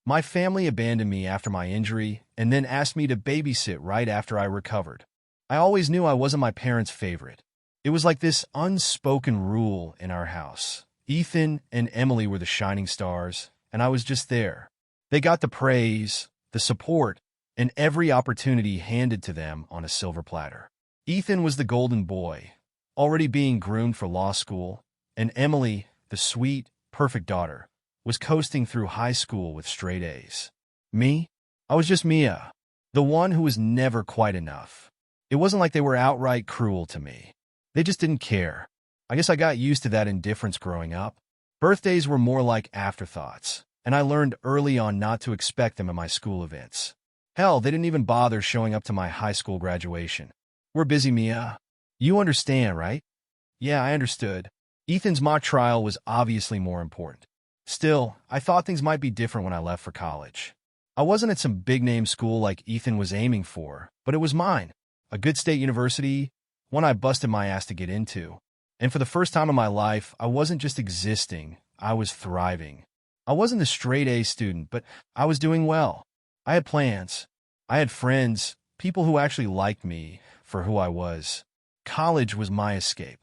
My family abandoned me after my injury and then asked me to babysit right after I recovered. I always knew I wasn't my parents' favorite. It was like this unspoken rule in our house. Ethan and Emily were the shining stars, and I was just there. They got the praise, the support, and every opportunity handed to them on a silver platter. Ethan was the golden boy, already being groomed for law school, and Emily, the sweet, perfect daughter, was coasting through high school with straight A's. Me? I was just Mia, the one who was never quite enough. It wasn't like they were outright cruel to me. They just didn't care. I guess I got used to that indifference growing up. Birthdays were more like afterthoughts, and I learned early on not to expect them at my school events. Hell, they didn't even bother showing up to my high school graduation. We're busy, Mia. You understand, right? Yeah, I understood. Ethan's mock trial was obviously more important. Still, I thought things might be different when I left for college. I wasn't at some big-name school like Ethan was aiming for, but it was mine. A good state university, one I busted my ass to get into. And for the first time in my life, I wasn't just existing, I was thriving. I wasn't a straight-A student, but I was doing well. I had plans. I had friends, people who actually liked me for who I was. College was my escape.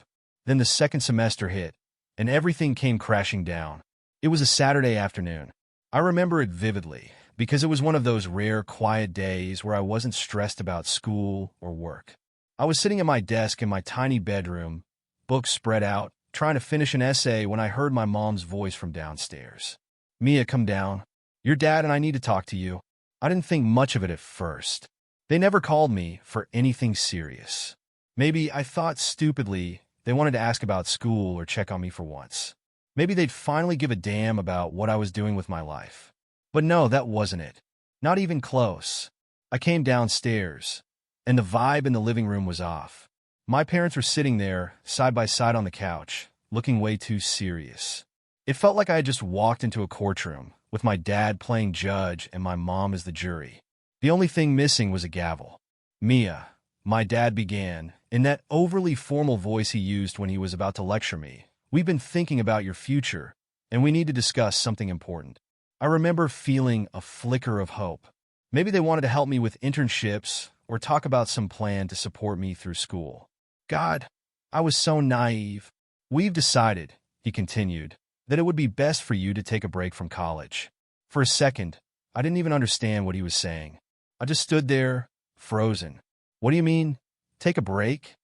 Then the second semester hit, and everything came crashing down. It was a Saturday afternoon. I remember it vividly, because it was one of those rare, quiet days where I wasn't stressed about school or work. I was sitting at my desk in my tiny bedroom, books spread out, trying to finish an essay when I heard my mom's voice from downstairs. Mia, come down. Your dad and I need to talk to you. I didn't think much of it at first. They never called me for anything serious. Maybe I thought stupidly they wanted to ask about school or check on me for once. Maybe they'd finally give a damn about what I was doing with my life. But no, that wasn't it. Not even close. I came downstairs, and the vibe in the living room was off. My parents were sitting there, side by side on the couch, looking way too serious. It felt like I had just walked into a courtroom, with my dad playing judge and my mom as the jury. The only thing missing was a gavel. Mia, my dad began, in that overly formal voice he used when he was about to lecture me. We've been thinking about your future, and we need to discuss something important. I remember feeling a flicker of hope. Maybe they wanted to help me with internships or talk about some plan to support me through school. God, I was so naive. We've decided, he continued, that it would be best for you to take a break from college. For a second, I didn't even understand what he was saying. I just stood there, frozen. What do you mean, take a break?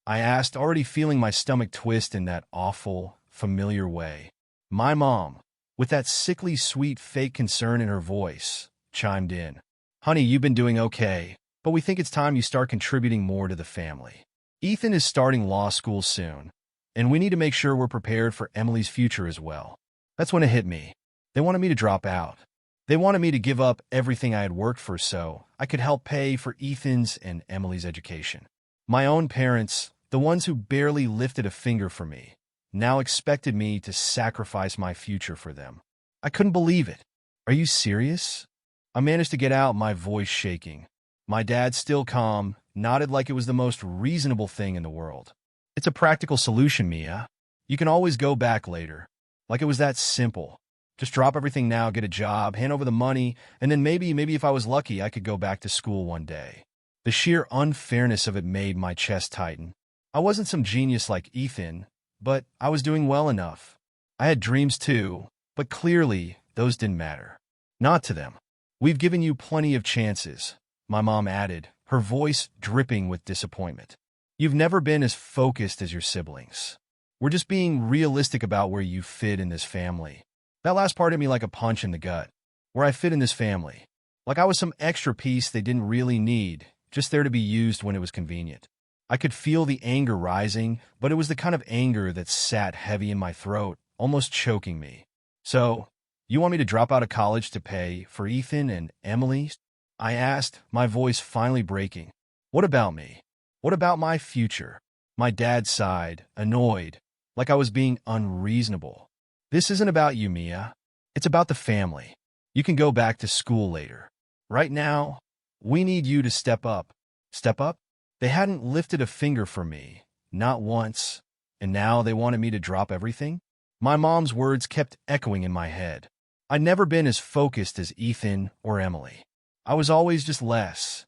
I asked, already feeling my stomach twist in that awful, familiar way. My mom, with that sickly sweet fake concern in her voice, chimed in. Honey, you've been doing okay, but we think it's time you start contributing more to the family. Ethan is starting law school soon, and we need to make sure we're prepared for Emily's future as well. That's when it hit me. They wanted me to drop out. They wanted me to give up everything I had worked for so I could help pay for Ethan's and Emily's education. My own parents, the ones who barely lifted a finger for me, now expected me to sacrifice my future for them. I couldn't believe it. Are you serious? I managed to get out, my voice shaking. My dad, still calm, nodded like it was the most reasonable thing in the world. It's a practical solution, Mia. You can always go back later. Like it was that simple. Just drop everything now, get a job, hand over the money, and then maybe if I was lucky, I could go back to school one day. The sheer unfairness of it made my chest tighten. I wasn't some genius like Ethan, but I was doing well enough. I had dreams too, but clearly those didn't matter. Not to them. We've given you plenty of chances, my mom added, her voice dripping with disappointment. You've never been as focused as your siblings. We're just being realistic about where you fit in this family. That last part hit me like a punch in the gut. Where I fit in this family. Like I was some extra piece they didn't really need, just there to be used when it was convenient. I could feel the anger rising, but it was the kind of anger that sat heavy in my throat, almost choking me. So, you want me to drop out of college to pay for Ethan and Emily? I asked, my voice finally breaking. What about me? What about my future? My dad sighed, annoyed, like I was being unreasonable. This isn't about you, Mia. It's about the family. You can go back to school later. Right now, we need you to step up. Step up? They hadn't lifted a finger for me, not once, and now they wanted me to drop everything? My mom's words kept echoing in my head. I'd never been as focused as Ethan or Emily. I was always just less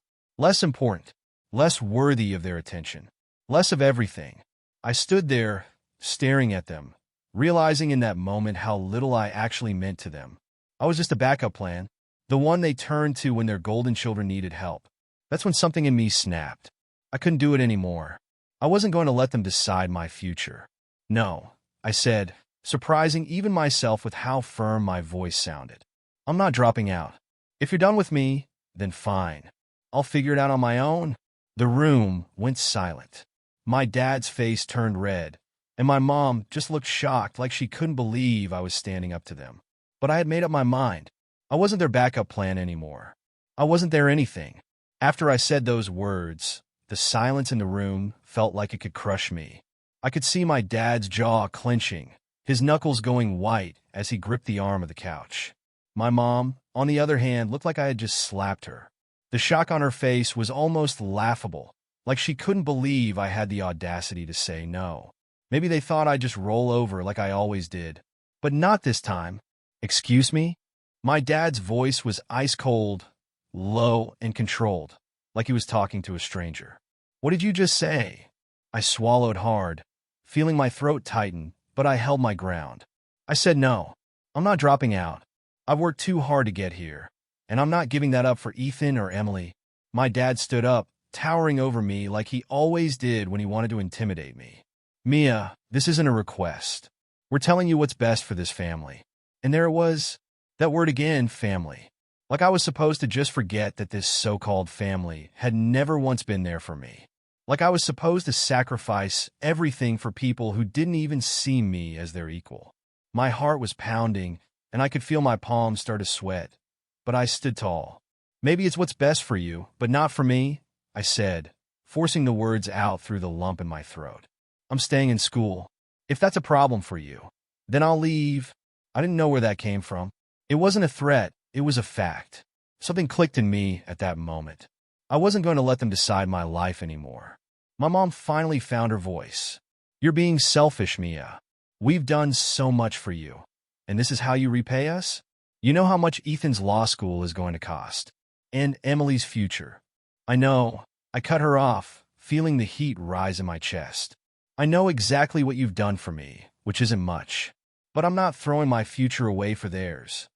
important, less worthy of their attention, less of everything. I stood there, staring at them, realizing in that moment how little I actually meant to them. I was just a backup plan, the one they turned to when their golden children needed help. That's when something in me snapped. I couldn't do it anymore. I wasn't going to let them decide my future. No, I said, surprising even myself with how firm my voice sounded. I'm not dropping out. If you're done with me, then fine. I'll figure it out on my own. The room went silent. My dad's face turned red, and my mom just looked shocked, like she couldn't believe I was standing up to them. But I had made up my mind. I wasn't their backup plan anymore. I wasn't their anything. After I said those words, the silence in the room felt like it could crush me. I could see my dad's jaw clenching, his knuckles going white as he gripped the arm of the couch. My mom, on the other hand, looked like I had just slapped her. The shock on her face was almost laughable, like she couldn't believe I had the audacity to say no. Maybe they thought I'd just roll over like I always did. But not this time. Excuse me? My dad's voice was ice-cold, low, and controlled, like he was talking to a stranger. What did you just say? I swallowed hard, feeling my throat tighten, but I held my ground. I said no. I'm not dropping out. I've worked too hard to get here, and I'm not giving that up for Ethan or Emily. My dad stood up, towering over me like he always did when he wanted to intimidate me. Mia, this isn't a request. We're telling you what's best for this family. And there it was, that word again, family. Like I was supposed to just forget that this so-called family had never once been there for me. Like I was supposed to sacrifice everything for people who didn't even see me as their equal. My heart was pounding, and I could feel my palms start to sweat. But I stood tall. Maybe it's what's best for you, but not for me, I said, forcing the words out through the lump in my throat. I'm staying in school. If that's a problem for you, then I'll leave. I didn't know where that came from. It wasn't a threat, it was a fact. Something clicked in me at that moment. I wasn't going to let them decide my life anymore. My mom finally found her voice. You're being selfish, Mia. We've done so much for you. And this is how you repay us? You know how much Ethan's law school is going to cost. And Emily's future. I know. I cut her off, feeling the heat rise in my chest. I know exactly what you've done for me, which isn't much. But I'm not throwing my future away for theirs.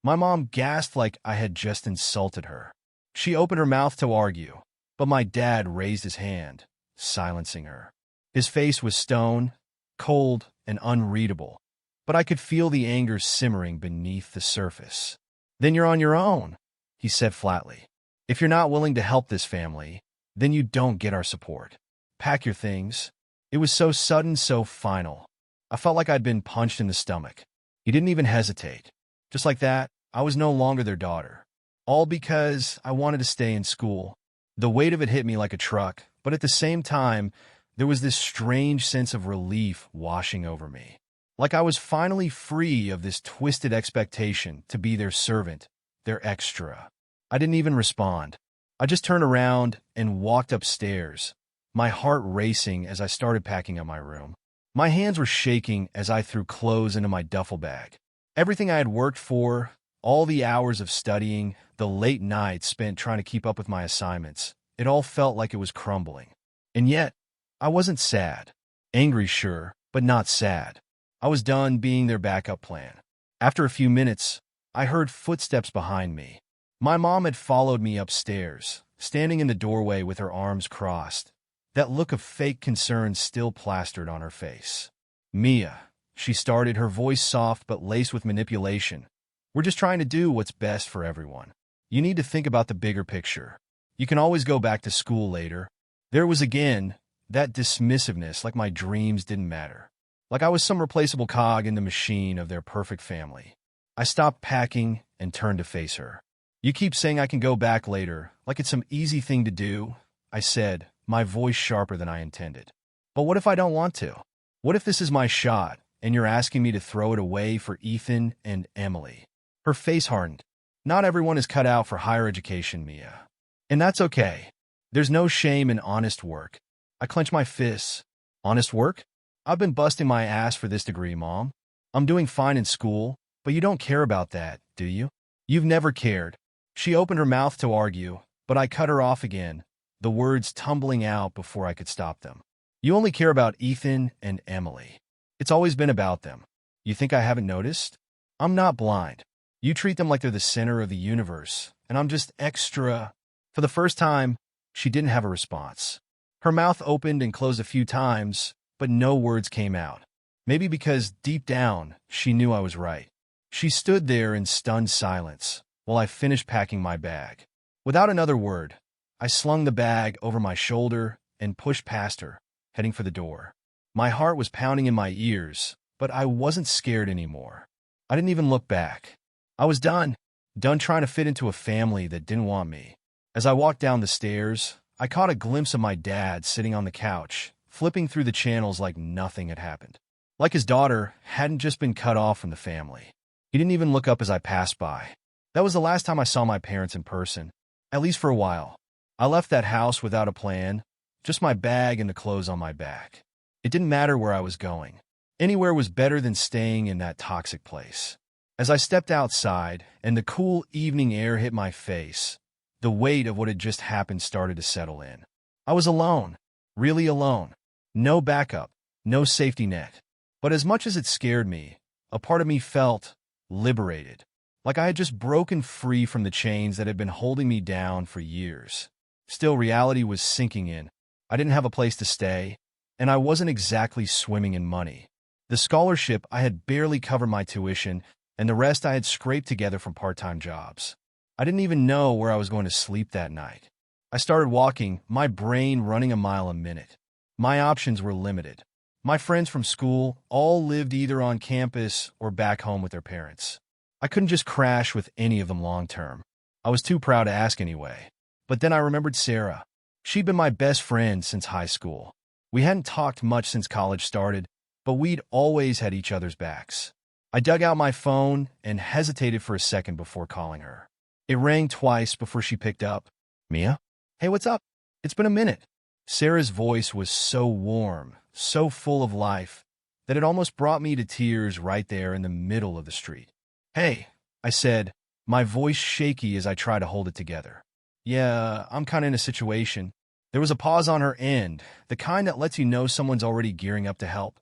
My mom gasped like I had just insulted her. She opened her mouth to argue, but my dad raised his hand, silencing her. His face was stone, cold, and unreadable, but I could feel the anger simmering beneath the surface. Then you're on your own, he said flatly. If you're not willing to help this family, then you don't get our support. Pack your things. It was so sudden, so final. I felt like I'd been punched in the stomach. He didn't even hesitate. Just like that, I was no longer their daughter. All because I wanted to stay in school. The weight of it hit me like a truck, but at the same time, there was this strange sense of relief washing over me. Like I was finally free of this twisted expectation to be their servant, their extra. I didn't even respond. I just turned around and walked upstairs, my heart racing as I started packing up my room. My hands were shaking as I threw clothes into my duffel bag. Everything I had worked for, all the hours of studying, the late nights spent trying to keep up with my assignments, it all felt like it was crumbling. And yet, I wasn't sad. Angry, sure, but not sad. I was done being their backup plan. After a few minutes, I heard footsteps behind me. My mom had followed me upstairs, standing in the doorway with her arms crossed, that look of fake concern still plastered on her face. Mia, she started, her voice soft but laced with manipulation. We're just trying to do what's best for everyone. You need to think about the bigger picture. You can always go back to school later. There was again that dismissiveness, like my dreams didn't matter. Like I was some replaceable cog in the machine of their perfect family. I stopped packing and turned to face her. You keep saying I can go back later, like it's some easy thing to do, I said, my voice sharper than I intended. But what if I don't want to? What if this is my shot, and you're asking me to throw it away for Ethan and Emily? Her face hardened. Not everyone is cut out for higher education, Mia. And that's okay. There's no shame in honest work. I clenched my fists. Honest work? I've been busting my ass for this degree, Mom. I'm doing fine in school, But you don't care about that, do you? You've never cared. She opened her mouth to argue, but I cut her off again, the words tumbling out before I could stop them. You only care about Ethan and Emily. It's always been about them. You think I haven't noticed? I'm not blind. You treat them like they're the center of the universe, and I'm just extra. For the first time, she didn't have a response. Her mouth opened and closed a few times, but no words came out. Maybe because deep down, she knew I was right. She stood there in stunned silence while I finished packing my bag. Without another word, I slung the bag over my shoulder and pushed past her, heading for the door. My heart was pounding in my ears, but I wasn't scared anymore. I didn't even look back. I was done trying to fit into a family that didn't want me. As I walked down the stairs, I caught a glimpse of my dad sitting on the couch, flipping through the channels like nothing had happened. Like his daughter hadn't just been cut off from the family. He didn't even look up as I passed by. That was the last time I saw my parents in person, at least for a while. I left that house without a plan, just my bag and the clothes on my back. It didn't matter where I was going. Anywhere was better than staying in that toxic place. As I stepped outside and the cool evening air hit my face, the weight of what had just happened started to settle in. I was alone, really alone. No backup, no safety net. But as much as it scared me, a part of me felt liberated, like I had just broken free from the chains that had been holding me down for years. Still, reality was sinking in. I didn't have a place to stay, and I wasn't exactly swimming in money. The scholarship I had barely covered my tuition, and the rest I had scraped together from part-time jobs. I didn't even know where I was going to sleep that night. I started walking, my brain running a mile a minute. My options were limited. My friends from school all lived either on campus or back home with their parents. I couldn't just crash with any of them long-term. I was too proud to ask anyway. But then I remembered Sarah. She'd been my best friend since high school. We hadn't talked much since college started, but we'd always had each other's backs. I dug out my phone and hesitated for a second before calling her. It rang twice before she picked up. Mia? Hey, what's up? It's been a minute. Sarah's voice was so warm, so full of life, that it almost brought me to tears right there in the middle of the street. Hey, I said, my voice shaky as I tried to hold it together. Yeah, I'm kind of in a situation. There was a pause on her end, the kind that lets you know someone's already gearing up to help,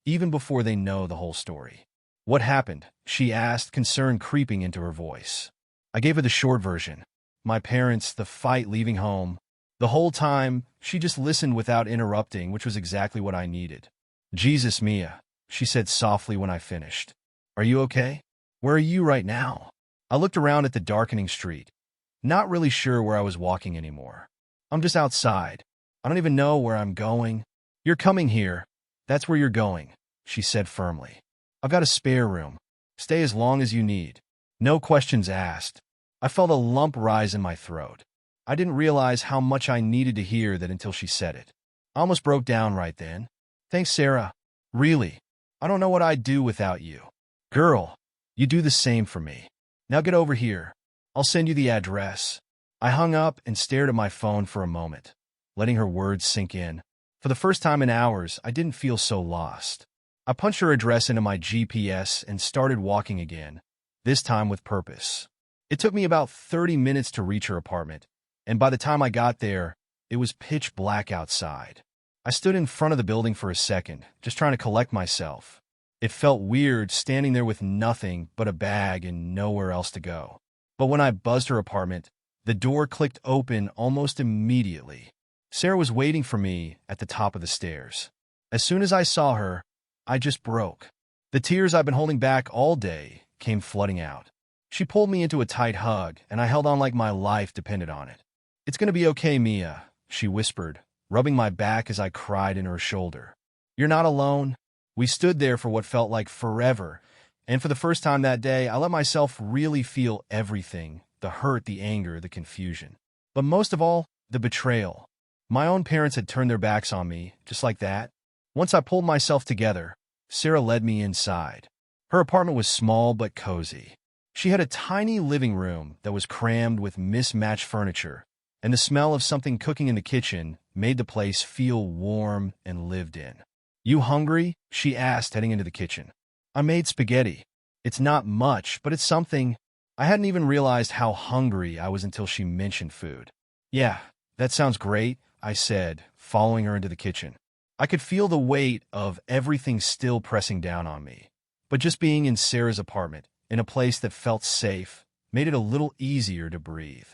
even before they know the whole story. What happened? She asked, concern creeping into her voice. I gave her the short version. My parents, the fight leaving home. The whole time, she just listened without interrupting, which was exactly what I needed. Jesus, Mia, she said softly when I finished. Are you okay? Where are you right now? I looked around at the darkening street, not really sure where I was walking anymore. I'm just outside. I don't even know where I'm going. You're coming here. That's where you're going, she said firmly. I've got a spare room. Stay as long as you need. No questions asked. I felt a lump rise in my throat. I didn't realize how much I needed to hear that until she said it. I almost broke down right then. Thanks, Sarah. Really. I don't know what I'd do without you. Girl, you do the same for me. Now get over here. I'll send you the address. I hung up and stared at my phone for a moment, letting her words sink in. For the first time in hours, I didn't feel so lost. I punched her address into my GPS and started walking again, this time with purpose. It took me about 30 minutes to reach her apartment, and by the time I got there, it was pitch black outside. I stood in front of the building for a second, just trying to collect myself. It felt weird standing there with nothing but a bag and nowhere else to go. But when I buzzed her apartment, the door clicked open almost immediately. Sarah was waiting for me at the top of the stairs. As soon as I saw her, I just broke. The tears I've been holding back all day came flooding out. She pulled me into a tight hug, and I held on like my life depended on it. It's going to be okay, Mia, she whispered, rubbing my back as I cried in her shoulder. You're not alone. We stood there for what felt like forever, and for the first time that day, I let myself really feel everything, the hurt, the anger, the confusion. But most of all, the betrayal. My own parents had turned their backs on me, just like that. Once I pulled myself together, Sarah led me inside. Her apartment was small but cozy. She had a tiny living room that was crammed with mismatched furniture, and the smell of something cooking in the kitchen made the place feel warm and lived in. You hungry? She asked, heading into the kitchen. I made spaghetti. It's not much, but it's something. I hadn't even realized how hungry I was until she mentioned food. Yeah, that sounds great, I said, following her into the kitchen. I could feel the weight of everything still pressing down on me. But just being in Sarah's apartment, in a place that felt safe, made it a little easier to breathe.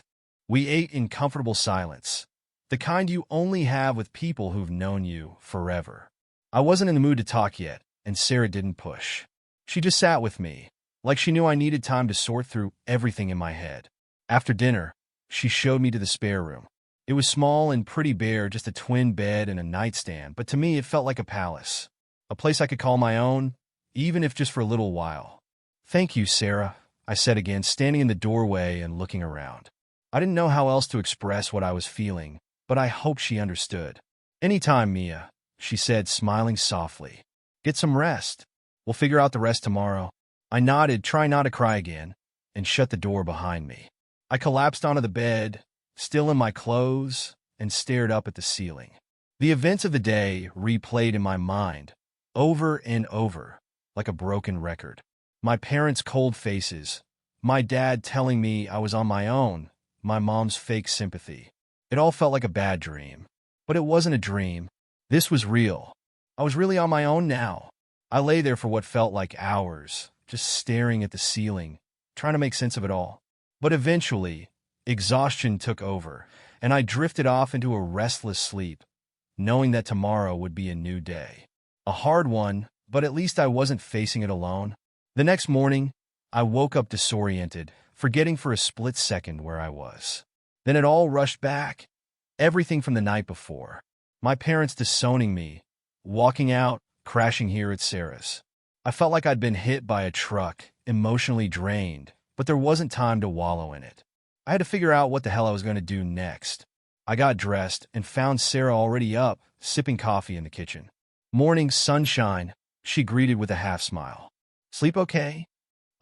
We ate in comfortable silence, the kind you only have with people who've known you forever. I wasn't in the mood to talk yet, and Sarah didn't push. She just sat with me, like she knew I needed time to sort through everything in my head. After dinner, she showed me to the spare room. It was small and pretty bare, just a twin bed and a nightstand, but to me it felt like a palace. A place I could call my own, even if just for a little while. "Thank you, Sarah," I said again, standing in the doorway and looking around. I didn't know how else to express what I was feeling, but I hoped she understood. "Anytime, Mia," she said, smiling softly. "Get some rest. We'll figure out the rest tomorrow." I nodded, trying not to cry again, and shut the door behind me. I collapsed onto the bed, still in my clothes, and stared up at the ceiling. The events of the day replayed in my mind, over and over, like a broken record. My parents' cold faces, my dad telling me I was on my own, my mom's fake sympathy. It all felt like a bad dream. But it wasn't a dream. This was real. I was really on my own now. I lay there for what felt like hours, just staring at the ceiling, trying to make sense of it all. But eventually, exhaustion took over, and I drifted off into a restless sleep, knowing that tomorrow would be a new day. A hard one, but at least I wasn't facing it alone. The next morning, I woke up disoriented, forgetting for a split second where I was. Then it all rushed back. Everything from the night before. My parents disowning me, walking out, crashing here at Sarah's. I felt like I'd been hit by a truck, emotionally drained, but there wasn't time to wallow in it. I had to figure out what the hell I was going to do next. I got dressed and found Sarah already up, sipping coffee in the kitchen. "Morning sunshine," she greeted with a half smile. "Sleep okay?"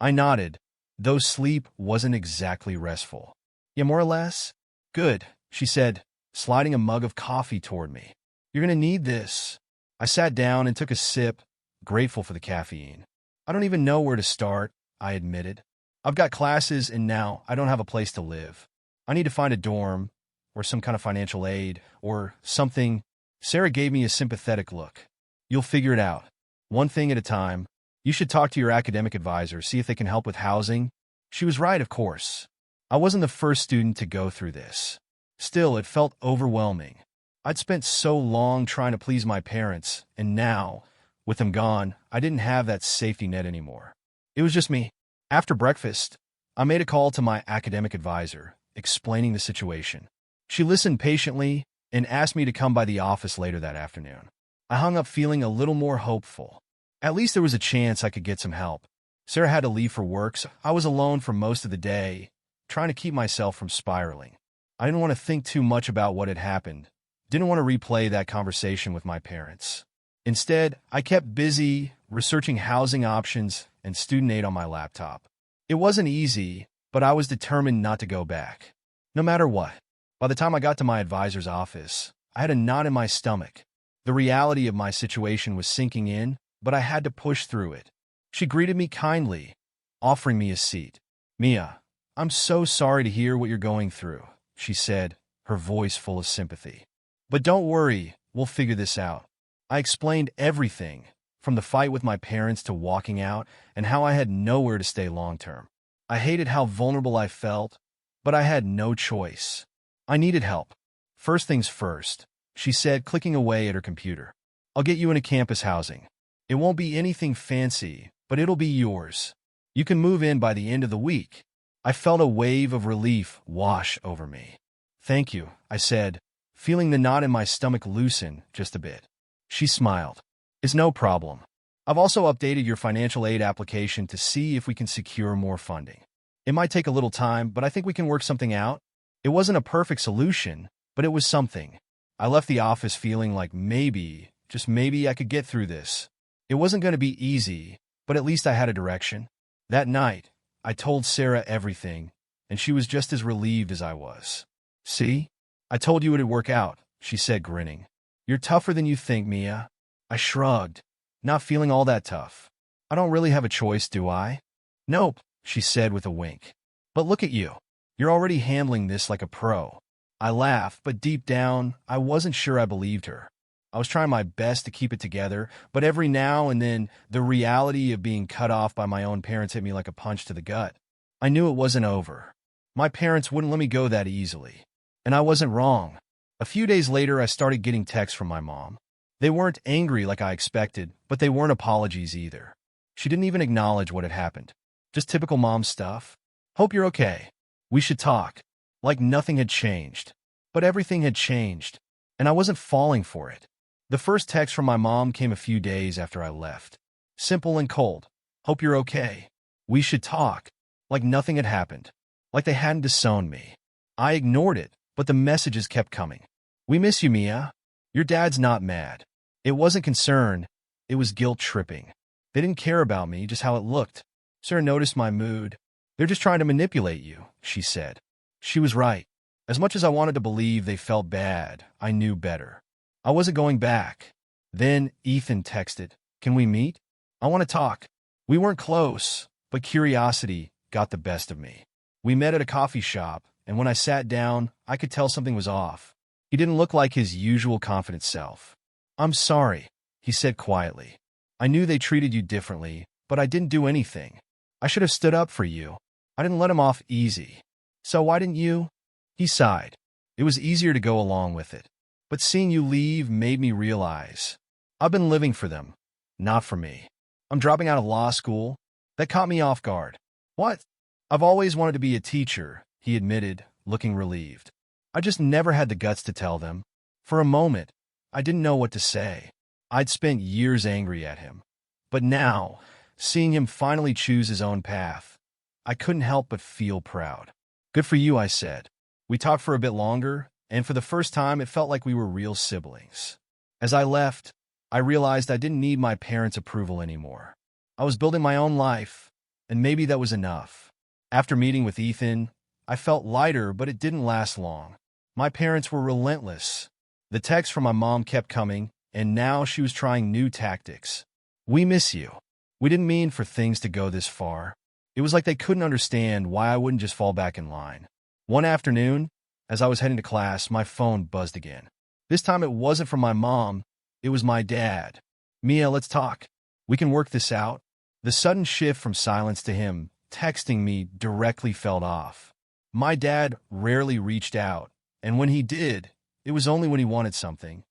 I nodded, though sleep wasn't exactly restful. "Yeah, more or less." "Good," she said, sliding a mug of coffee toward me. "You're going to need this." I sat down and took a sip, grateful for the caffeine. "I don't even know where to start," I admitted. "I've got classes and now I don't have a place to live. I need to find a dorm, or some kind of financial aid, or something." Sarah gave me a sympathetic look. "You'll figure it out. One thing at a time. You should talk to your academic advisor, see if they can help with housing." She was right, of course. I wasn't the first student to go through this. Still, it felt overwhelming. I'd spent so long trying to please my parents, and now, with them gone, I didn't have that safety net anymore. It was just me. After breakfast, I made a call to my academic advisor, explaining the situation. She listened patiently and asked me to come by the office later that afternoon. I hung up feeling a little more hopeful. At least there was a chance I could get some help. Sarah had to leave for work, so I was alone for most of the day, trying to keep myself from spiraling. I didn't want to think too much about what had happened. Didn't want to replay that conversation with my parents. Instead, I kept busy researching housing options and student aid on my laptop. It wasn't easy, but I was determined not to go back. No matter what. By the time I got to my advisor's office, I had a knot in my stomach. The reality of my situation was sinking in, but I had to push through it. She greeted me kindly, offering me a seat. "Mia, I'm so sorry to hear what you're going through," she said, her voice full of sympathy. "But don't worry, we'll figure this out." I explained everything, from the fight with my parents to walking out, and how I had nowhere to stay long-term. I hated how vulnerable I felt, but I had no choice. I needed help. "First things first," she said, clicking away at her computer. "I'll get you into campus housing. It won't be anything fancy, but it'll be yours. You can move in by the end of the week." I felt a wave of relief wash over me. "Thank you," I said, feeling the knot in my stomach loosen just a bit. She smiled. "It's no problem. I've also updated your financial aid application to see if we can secure more funding. It might take a little time, but I think we can work something out." It wasn't a perfect solution, but it was something. I left the office feeling like maybe, just maybe, I could get through this. It wasn't going to be easy, but at least I had a direction. That night, I told Sarah everything, and she was just as relieved as I was. "See? I told you it'd work out," she said, grinning. "You're tougher than you think, Mia." I shrugged, not feeling all that tough. I don't really have a choice, do I? Nope, she said with a wink. But look at you. You're already handling this like a pro. I laughed, but deep down, I wasn't sure I believed her. I was trying my best to keep it together, but every now and then, the reality of being cut off by my own parents hit me like a punch to the gut. I knew it wasn't over. My parents wouldn't let me go that easily. And I wasn't wrong. A few days later, I started getting texts from my mom. They weren't angry like I expected, but they weren't apologies either. She didn't even acknowledge what had happened. Just typical mom stuff. Hope you're okay. We should talk. Like nothing had changed. But everything had changed, and I wasn't falling for it. The first text from my mom came a few days after I left. Simple and cold. Hope you're okay. We should talk. Like nothing had happened. Like they hadn't disowned me. I ignored it, but the messages kept coming. We miss you, Mia. Your dad's not mad. It wasn't concern. It was guilt-tripping. They didn't care about me, just how it looked. Sarah noticed my mood. They're just trying to manipulate you, she said. She was right. As much as I wanted to believe they felt bad, I knew better. I wasn't going back. Then Ethan texted, "Can we meet? I want to talk." We weren't close, but curiosity got the best of me. We met at a coffee shop, and when I sat down, I could tell something was off. He didn't look like his usual confident self. "I'm sorry," he said quietly. "I knew they treated you differently, but I didn't do anything. I should have stood up for you. I didn't let him off easy. So why didn't you?" He sighed. It was easier to go along with it. But seeing you leave made me realize I've been living for them, not for me. I'm dropping out of law school. That caught me off guard. What? I've always wanted to be a teacher, he admitted, looking relieved. I just never had the guts to tell them. For a moment, I didn't know what to say. I'd spent years angry at him. But now, seeing him finally choose his own path, I couldn't help but feel proud. Good for you, I said. We talked for a bit longer, and for the first time it felt like we were real siblings. As I left, I realized I didn't need my parents' approval anymore. I was building my own life, and maybe that was enough. After meeting with Ethan, I felt lighter, but it didn't last long. My parents were relentless. The texts from my mom kept coming, and now she was trying new tactics. "We miss you." We didn't mean for things to go this far. It was like they couldn't understand why I wouldn't just fall back in line. One afternoon, as I was heading to class, my phone buzzed again. This time it wasn't from my mom, it was my dad. "Mia, let's talk. We can work this out." The sudden shift from silence to him texting me directly felt off. My dad rarely reached out, and when he did, it was only when he wanted something.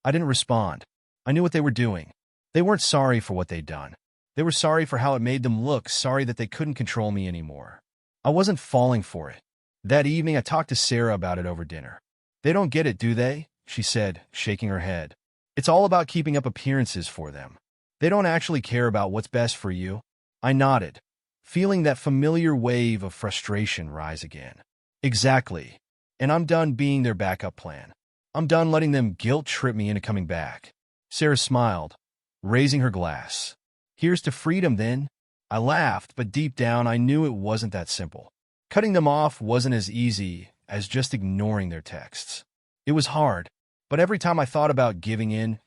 I didn't respond. I knew what they were doing. They weren't sorry for what they'd done. They were sorry for how it made them look, sorry that they couldn't control me anymore. I wasn't falling for it. That evening, I talked to Sarah about it over dinner. "They don't get it, do they?" she said, shaking her head. "It's all about keeping up appearances for them. They don't actually care about what's best for you." I nodded, feeling that familiar wave of frustration rise again. Exactly. And I'm done being their backup plan. I'm done letting them guilt-trip me into coming back. Sarah smiled, raising her glass. "Here's to freedom, then." I laughed, but deep down I knew it wasn't that simple. Cutting them off wasn't as easy as just ignoring their texts. It was hard, but every time I thought about giving in,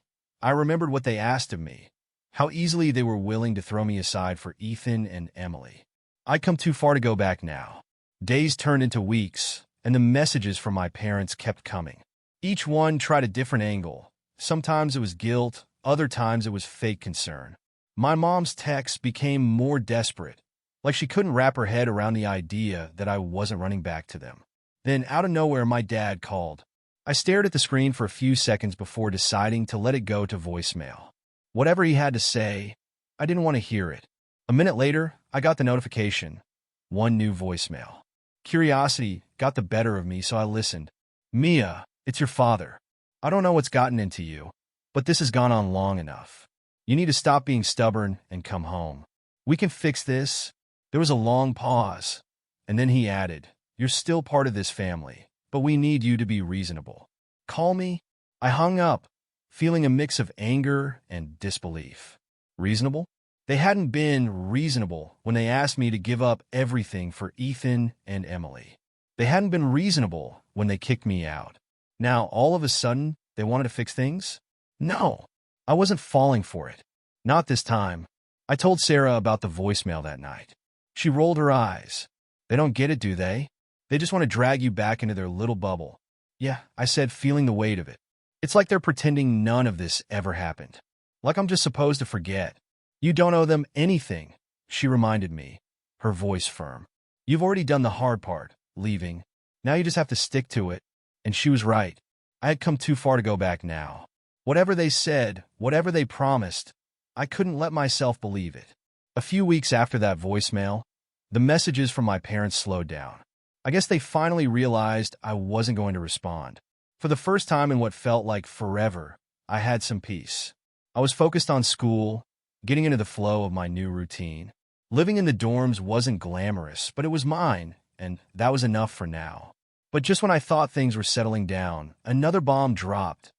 I remembered what they asked of me, how easily they were willing to throw me aside for Ethan and Emily. I'd come too far to go back now. Days turned into weeks, and the messages from my parents kept coming. Each one tried a different angle. Sometimes it was guilt, other times it was fake concern. My mom's texts became more desperate, like she couldn't wrap her head around the idea that I wasn't running back to them. Then, out of nowhere, my dad called. I stared at the screen for a few seconds before deciding to let it go to voicemail. Whatever he had to say, I didn't want to hear it. A minute later, I got the notification. One new voicemail. Curiosity got the better of me, so I listened. "Mia, it's your father. I don't know what's gotten into you, but this has gone on long enough. You need to stop being stubborn and come home. We can fix this." There was a long pause, and then he added, "You're still part of this family, but we need you to be reasonable. Call me." I hung up, feeling a mix of anger and disbelief. Reasonable? They hadn't been reasonable when they asked me to give up everything for Ethan and Emily. They hadn't been reasonable when they kicked me out. Now, all of a sudden, they wanted to fix things? No, I wasn't falling for it. Not this time. I told Sarah about the voicemail that night. She rolled her eyes. They don't get it, do they? They just want to drag you back into their little bubble. Yeah, I said, feeling the weight of it. It's like they're pretending none of this ever happened. Like I'm just supposed to forget. You don't owe them anything, she reminded me, her voice firm. You've already done the hard part, leaving. Now you just have to stick to it. And she was right. I had come too far to go back now. Whatever they said, whatever they promised, I couldn't let myself believe it. A few weeks after that voicemail, the messages from my parents slowed down. I guess they finally realized I wasn't going to respond. For the first time in what felt like forever, I had some peace. I was focused on school, getting into the flow of my new routine. Living in the dorms wasn't glamorous, but it was mine, and that was enough for now. But just when I thought things were settling down, another bomb dropped,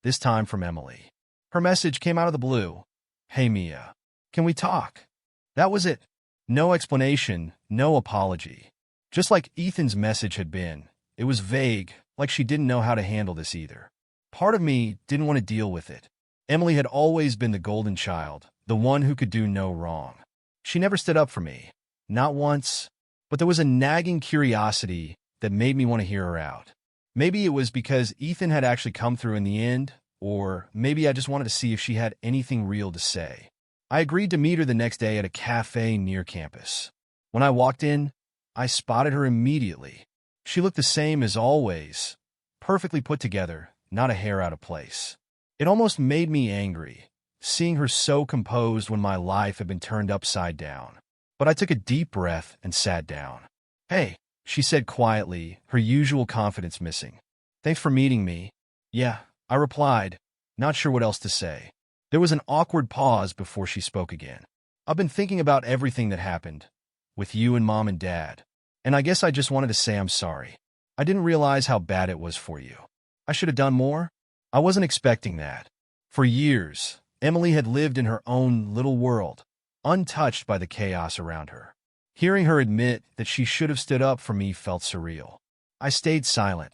this time from Emily. Her message came out of the blue. Hey, Mia, can we talk? That was it. No explanation, no apology. Just like Ethan's message had been, it was vague, like she didn't know how to handle this either. Part of me didn't want to deal with it. Emily had always been the golden child, the one who could do no wrong. She never stood up for me, not once, but there was a nagging curiosity that made me want to hear her out. Maybe it was because Ethan had actually come through in the end, or maybe I just wanted to see if she had anything real to say. I agreed to meet her the next day at a cafe near campus. When I walked in, I spotted her immediately. She looked the same as always, perfectly put together, not a hair out of place. It almost made me angry, seeing her so composed when my life had been turned upside down. But I took a deep breath and sat down. Hey, she said quietly, her usual confidence missing. Thanks for meeting me. Yeah, I replied, not sure what else to say. There was an awkward pause before she spoke again. I've been thinking about everything that happened, with you and Mom and Dad, and I guess I just wanted to say I'm sorry. I didn't realize how bad it was for you. I should have done more. I wasn't expecting that. For years, Emily had lived in her own little world, untouched by the chaos around her. Hearing her admit that she should have stood up for me felt surreal. I stayed silent,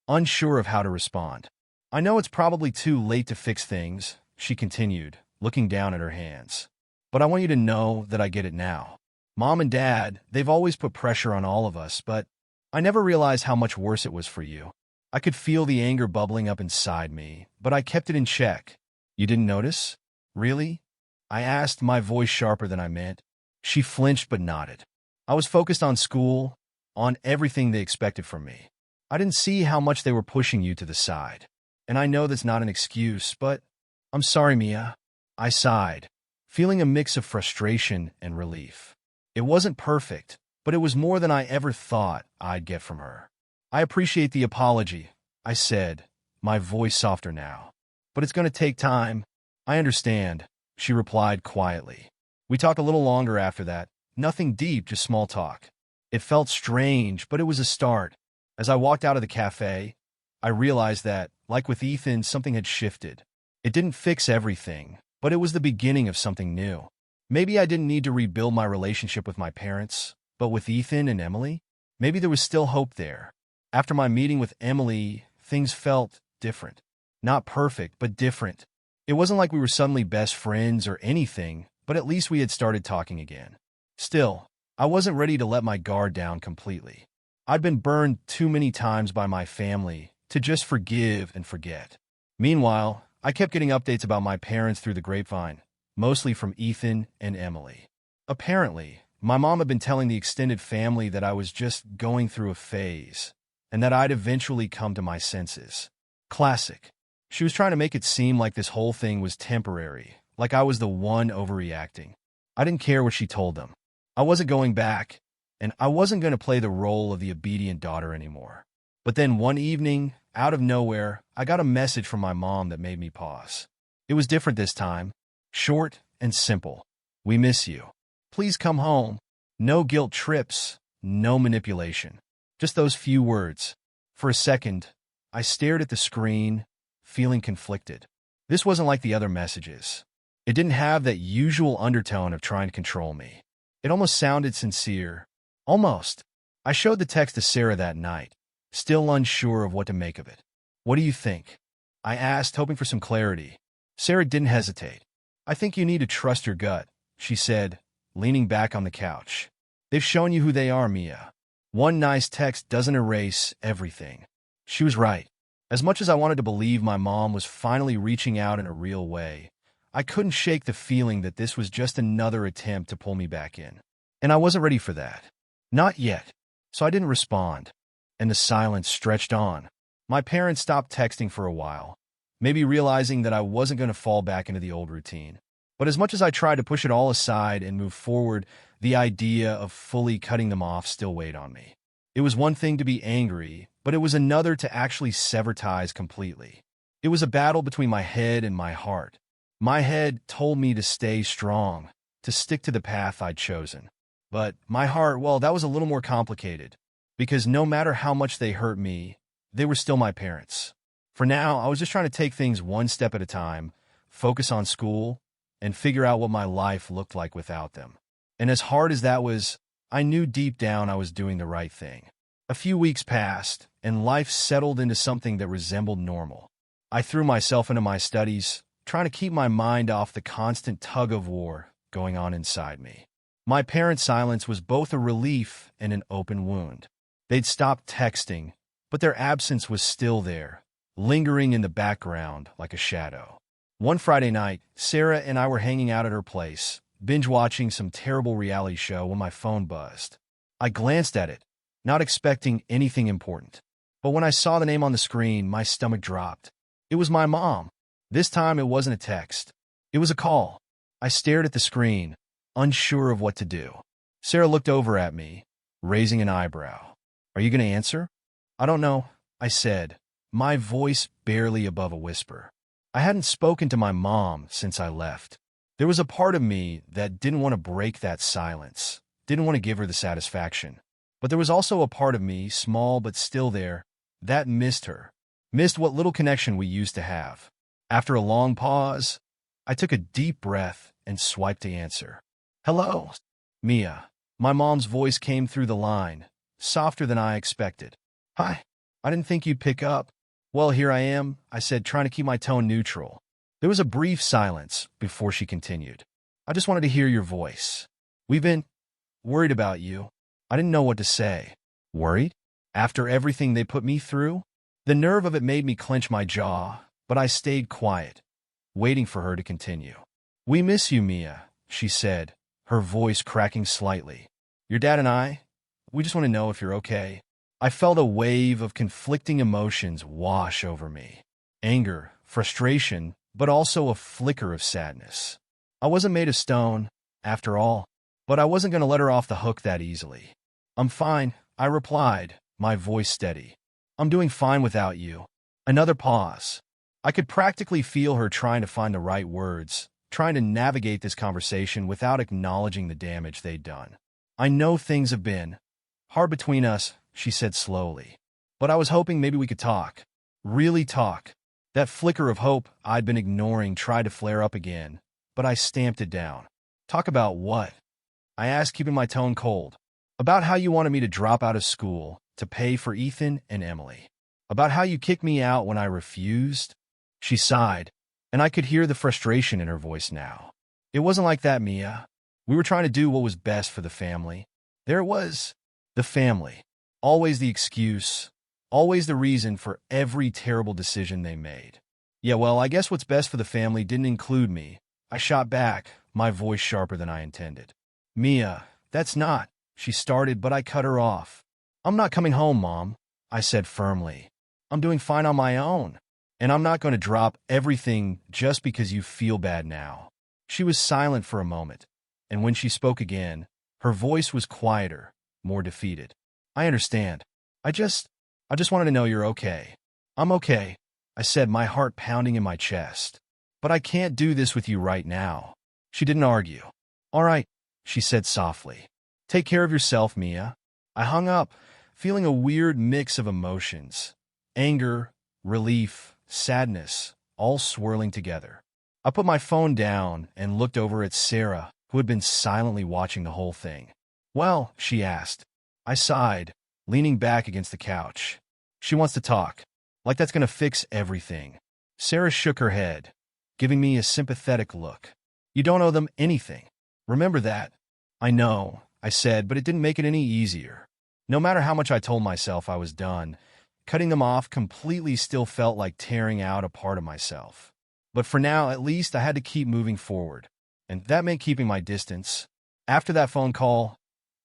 unsure of how to respond. I know it's probably too late to fix things, she continued, looking down at her hands. But I want you to know that I get it now. Mom and Dad, they've always put pressure on all of us, but I never realized how much worse it was for you. I could feel the anger bubbling up inside me, but I kept it in check. You didn't notice? Really? I asked, my voice sharper than I meant. She flinched but nodded. I was focused on school, on everything they expected from me. I didn't see how much they were pushing you to the side. And I know that's not an excuse, but I'm sorry, Mia. I sighed, feeling a mix of frustration and relief. It wasn't perfect, but it was more than I ever thought I'd get from her. I appreciate the apology, I said, my voice softer now. But it's going to take time. I understand, she replied quietly. We talked a little longer after that. Nothing deep, just small talk. It felt strange, but it was a start. As I walked out of the cafe, I realized that, like with Ethan, something had shifted. It didn't fix everything, but it was the beginning of something new. Maybe I didn't need to rebuild my relationship with my parents, but with Ethan and Emily, maybe there was still hope there. After my meeting with Emily, things felt different. Not perfect, but different. It wasn't like we were suddenly best friends or anything, but at least we had started talking again. Still, I wasn't ready to let my guard down completely. I'd been burned too many times by my family to just forgive and forget. Meanwhile, I kept getting updates about my parents through the grapevine, mostly from Ethan and Emily. Apparently, my mom had been telling the extended family that I was just going through a phase, and that I'd eventually come to my senses. Classic. She was trying to make it seem like this whole thing was temporary, like I was the one overreacting. I didn't care what she told them. I wasn't going back, and I wasn't going to play the role of the obedient daughter anymore. But then one evening, out of nowhere, I got a message from my mom that made me pause. It was different this time. Short and simple. We miss you. Please come home. No guilt trips, no manipulation. Just those few words. For a second, I stared at the screen, feeling conflicted. This wasn't like the other messages. It didn't have that usual undertone of trying to control me. It almost sounded sincere. Almost. I showed the text to Sarah that night, still unsure of what to make of it. What do you think? I asked, hoping for some clarity. Sarah didn't hesitate. I think you need to trust your gut, she said, leaning back on the couch. They've shown you who they are, Mia. One nice text doesn't erase everything. She was right. As much as I wanted to believe my mom was finally reaching out in a real way, I couldn't shake the feeling that this was just another attempt to pull me back in. And I wasn't ready for that. Not yet. So I didn't respond. And the silence stretched on. My parents stopped texting for a while, maybe realizing that I wasn't going to fall back into the old routine. But as much as I tried to push it all aside and move forward, the idea of fully cutting them off still weighed on me. It was one thing to be angry, but it was another to actually sever ties completely. It was a battle between my head and my heart. My head told me to stay strong, to stick to the path I'd chosen. But my heart, well, that was a little more complicated, because no matter how much they hurt me, they were still my parents. For now, I was just trying to take things one step at a time, focus on school, and figure out what my life looked like without them. And as hard as that was, I knew deep down I was doing the right thing. A few weeks passed, and life settled into something that resembled normal. I threw myself into my studies, trying to keep my mind off the constant tug-of-war going on inside me. My parents' silence was both a relief and an open wound. They'd stopped texting, but their absence was still there, lingering in the background like a shadow. One Friday night, Sarah and I were hanging out at her place, binge-watching some terrible reality show when my phone buzzed. I glanced at it, not expecting anything important. But when I saw the name on the screen, my stomach dropped. It was my mom. This time it wasn't a text. It was a call. I stared at the screen, unsure of what to do. Sarah looked over at me, raising an eyebrow. "Are you going to answer?" "I don't know," I said, my voice barely above a whisper. I hadn't spoken to my mom since I left. There was a part of me that didn't want to break that silence, didn't want to give her the satisfaction. But there was also a part of me, small but still there, that missed her, missed what little connection we used to have. After a long pause, I took a deep breath and swiped to answer. "Hello, Mia." My mom's voice came through the line, softer than I expected. "Hi, I didn't think you'd pick up." "Well, here I am," I said, trying to keep my tone neutral. There was a brief silence before she continued. "I just wanted to hear your voice. We've been worried about you." I didn't know what to say. Worried? After everything they put me through? The nerve of it made me clench my jaw, but I stayed quiet, waiting for her to continue. "We miss you, Mia," she said, her voice cracking slightly. "Your dad and we just want to know if you're okay." I felt a wave of conflicting emotions wash over me. Anger, frustration, but also a flicker of sadness. I wasn't made of stone, after all, but I wasn't going to let her off the hook that easily. "I'm fine," I replied, my voice steady. "I'm doing fine without you." Another pause. I could practically feel her trying to find the right words, trying to navigate this conversation without acknowledging the damage they'd done. "I know things have been hard between us," she said slowly. "But I was hoping maybe we could talk. Really talk." That flicker of hope I'd been ignoring tried to flare up again, but I stamped it down. "Talk about what?" I asked, keeping my tone cold. "About how you wanted me to drop out of school to pay for Ethan and Emily. About how you kicked me out when I refused." She sighed, and I could hear the frustration in her voice now. "It wasn't like that, Mia. We were trying to do what was best for the family." There it was. The family. Always the excuse. Always the reason for every terrible decision they made. "Yeah, well, I guess what's best for the family didn't include me." I shot back, my voice sharper than I intended. "Mia, that's not," she started, but I cut her off. "I'm not coming home, Mom," I said firmly. "I'm doing fine on my own. And I'm not going to drop everything just because you feel bad now." She was silent for a moment, and when she spoke again, her voice was quieter, more defeated. "I understand. I just wanted to know you're okay." "I'm okay," I said, my heart pounding in my chest. "But I can't do this with you right now." She didn't argue. "All right," she said softly. "Take care of yourself, Mia." I hung up, feeling a weird mix of emotions. Anger, relief, sadness, all swirling together. I put my phone down and looked over at Sarah, who had been silently watching the whole thing. "Well," she asked. I sighed, leaning back against the couch. "She wants to talk. Like that's going to fix everything." Sarah shook her head, giving me a sympathetic look. "You don't owe them anything. Remember that." "I know," I said, but it didn't make it any easier. No matter how much I told myself I was done, cutting them off completely still felt like tearing out a part of myself. But for now, at least, I had to keep moving forward, and that meant keeping my distance. After that phone call,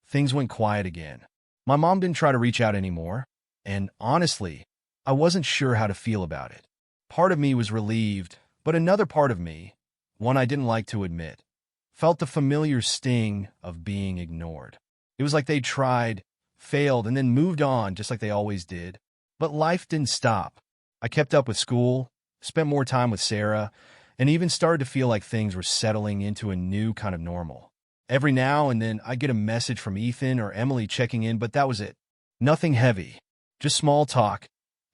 things went quiet again. My mom didn't try to reach out anymore, and honestly, I wasn't sure how to feel about it. Part of me was relieved, but another part of me, one I didn't like to admit, felt the familiar sting of being ignored. It was like they tried, failed, and then moved on just like they always did. But life didn't stop. I kept up with school, spent more time with Sarah, and even started to feel like things were settling into a new kind of normal. Every now and then, I'd get a message from Ethan or Emily checking in, but that was it. Nothing heavy, just small talk,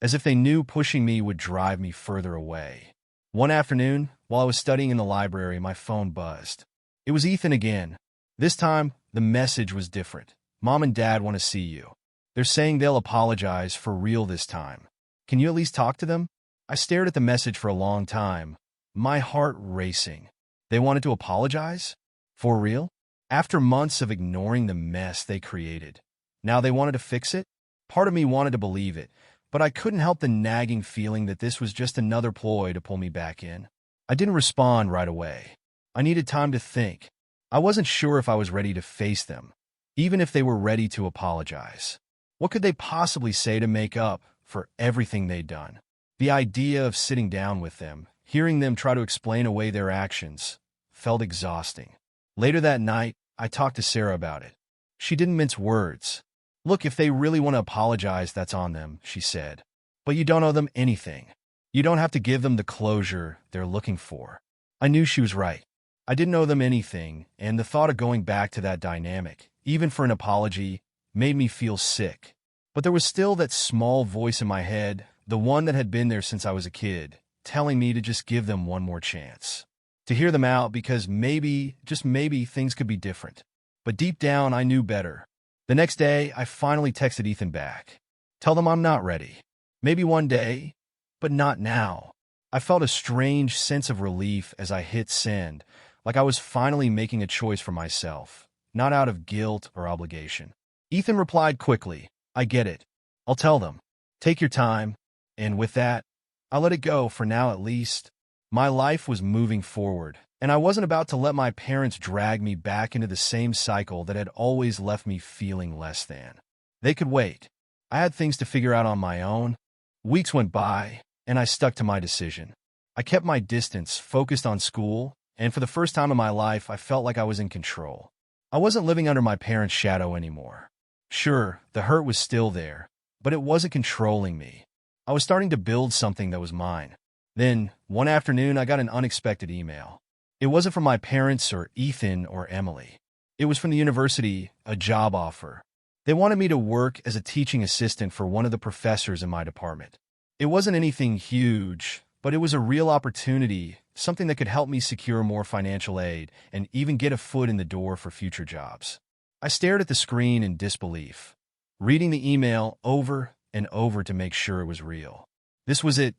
as if they knew pushing me would drive me further away. One afternoon, while I was studying in the library, my phone buzzed. It was Ethan again. This time, the message was different. Mom and Dad want to see you. They're saying they'll apologize for real this time. Can you at least talk to them? I stared at the message for a long time, my heart racing. They wanted to apologize? For real? After months of ignoring the mess they created, now they wanted to fix it? Part of me wanted to believe it, but I couldn't help the nagging feeling that this was just another ploy to pull me back in. I didn't respond right away. I needed time to think. I wasn't sure if I was ready to face them, even if they were ready to apologize. What could they possibly say to make up for everything they'd done? The idea of sitting down with them, hearing them try to explain away their actions, felt exhausting. Later that night, I talked to Sarah about it. She didn't mince words. Look, if they really want to apologize, that's on them, she said. But you don't owe them anything. You don't have to give them the closure they're looking for. I knew she was right. I didn't owe them anything, and the thought of going back to that dynamic, even for an apology, made me feel sick. But there was still that small voice in my head, the one that had been there since I was a kid, telling me to just give them one more chance. To hear them out because maybe, just maybe, things could be different. But deep down, I knew better. The next day, I finally texted Ethan back. Tell them I'm not ready. Maybe one day, but not now. I felt a strange sense of relief as I hit send, like I was finally making a choice for myself, not out of guilt or obligation. Ethan replied quickly, I get it. I'll tell them. Take your time. And with that, I let it go for now at least. My life was moving forward, and I wasn't about to let my parents drag me back into the same cycle that had always left me feeling less than. They could wait. I had things to figure out on my own. Weeks went by, and I stuck to my decision. I kept my distance, focused on school, and for the first time in my life, I felt like I was in control. I wasn't living under my parents' shadow anymore. Sure, the hurt was still there, but it wasn't controlling me. I was starting to build something that was mine. Then, one afternoon, I got an unexpected email. It wasn't from my parents or Ethan or Emily. It was from the university, a job offer. They wanted me to work as a teaching assistant for one of the professors in my department. It wasn't anything huge, but it was a real opportunity, something that could help me secure more financial aid and even get a foot in the door for future jobs. I stared at the screen in disbelief, reading the email over and over to make sure it was real. This was it.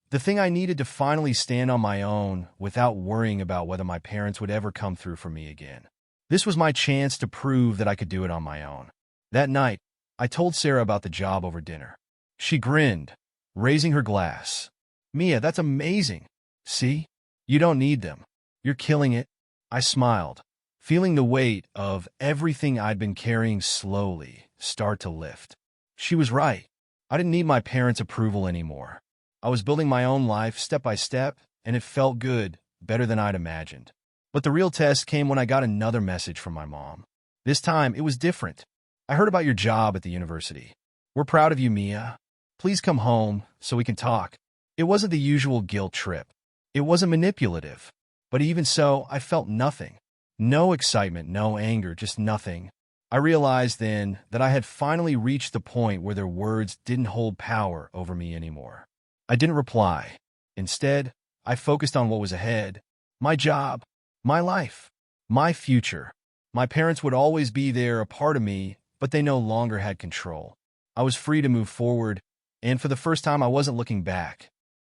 The thing I needed to finally stand on my own without worrying about whether my parents would ever come through for me again. This was my chance to prove that I could do it on my own. That night, I told Sarah about the job over dinner. She grinned, raising her glass. Mia, that's amazing. See? You don't need them. You're killing it. I smiled, feeling the weight of everything I'd been carrying slowly start to lift. She was right. I didn't need my parents' approval anymore. I was building my own life step by step, and it felt good, better than I'd imagined. But the real test came when I got another message from my mom. This time, it was different. I heard about your job at the university. We're proud of you, Mia. Please come home so we can talk. It wasn't the usual guilt trip. It wasn't manipulative. But even so, I felt nothing. No excitement, no anger, just nothing. I realized then that I had finally reached the point where their words didn't hold power over me anymore. I didn't reply. Instead, I focused on what was ahead. My job, my life, my future. My parents would always be there, a part of me, but they no longer had control. I was free to move forward, and for the first time I wasn't looking back.